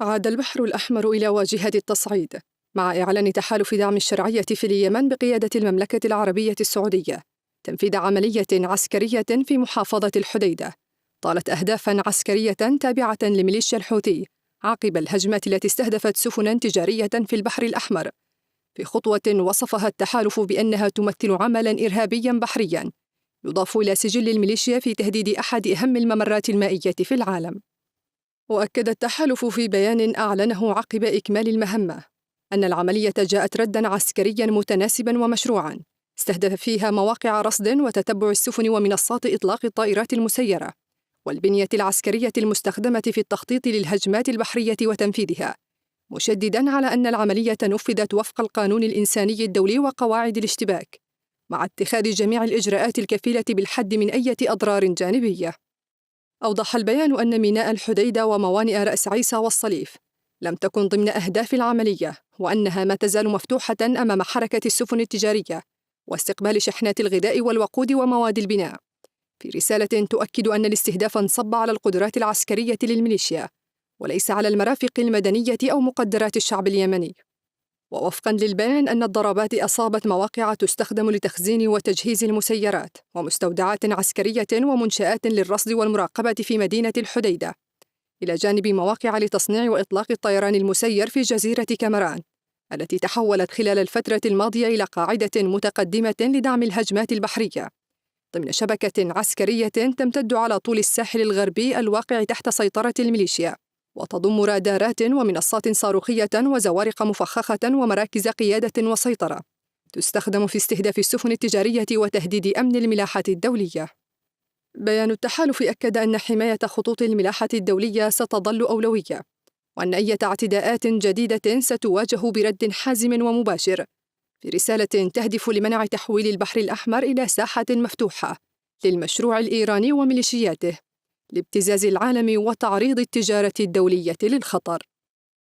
عاد البحر الأحمر إلى واجهة التصعيد مع إعلان تحالف دعم الشرعية في اليمن بقيادة المملكة العربية السعودية تنفيذ عملية عسكرية في محافظة الحديدة طالت أهدافاً عسكرية تابعة لميليشيا الحوثي عقب الهجمات التي استهدفت سفناً تجارية في البحر الأحمر، في خطوة وصفها التحالف بأنها تمثل عملاً إرهابياً بحرياً يضاف إلى سجل الميليشيا في تهديد أحد أهم الممرات المائية في العالم. وأكد التحالف في بيان أعلنه عقب إكمال المهمة أن العملية جاءت رداً عسكرياً متناسباً ومشروعاً استهدف فيها مواقع رصد وتتبع السفن ومنصات إطلاق الطائرات المسيرة والبنية العسكرية المستخدمة في التخطيط للهجمات البحرية وتنفيذها، مشدداً على أن العملية نفذت وفق القانون الإنساني الدولي وقواعد الاشتباك مع اتخاذ جميع الإجراءات الكفيلة بالحد من أي أضرار جانبية. أوضح البيان أن ميناء الحديدة وموانئ رأس عيسى والصليف لم تكن ضمن أهداف العملية، وأنها ما تزال مفتوحة أمام حركة السفن التجارية واستقبال شحنات الغذاء والوقود ومواد البناء، في رسالة تؤكد أن الاستهداف انصب على القدرات العسكرية للميليشيا وليس على المرافق المدنية أو مقدرات الشعب اليمني. ووفقاً للبيان أن الضربات أصابت مواقع تستخدم لتخزين وتجهيز المسيرات ومستودعات عسكرية ومنشآت للرصد والمراقبة في مدينة الحديدة، إلى جانب مواقع لتصنيع وإطلاق الطيران المسير في جزيرة كامران التي تحولت خلال الفترة الماضية إلى قاعدة متقدمة لدعم الهجمات البحرية ضمن شبكة عسكرية تمتد على طول الساحل الغربي الواقع تحت سيطرة الميليشيا، وتضم رادارات ومنصات صاروخية وزوارق مفخخة ومراكز قيادة وسيطرة تستخدم في استهداف السفن التجارية وتهديد أمن الملاحة الدولية. بيان التحالف أكد أن حماية خطوط الملاحة الدولية ستظل أولوية، وأن أي اعتداءات جديدة ستواجه برد حازم ومباشر، في رسالة تهدف لمنع تحويل البحر الأحمر إلى ساحة مفتوحة للمشروع الإيراني وميليشياته لابتزاز العالم وتعريض التجارة الدولية للخطر.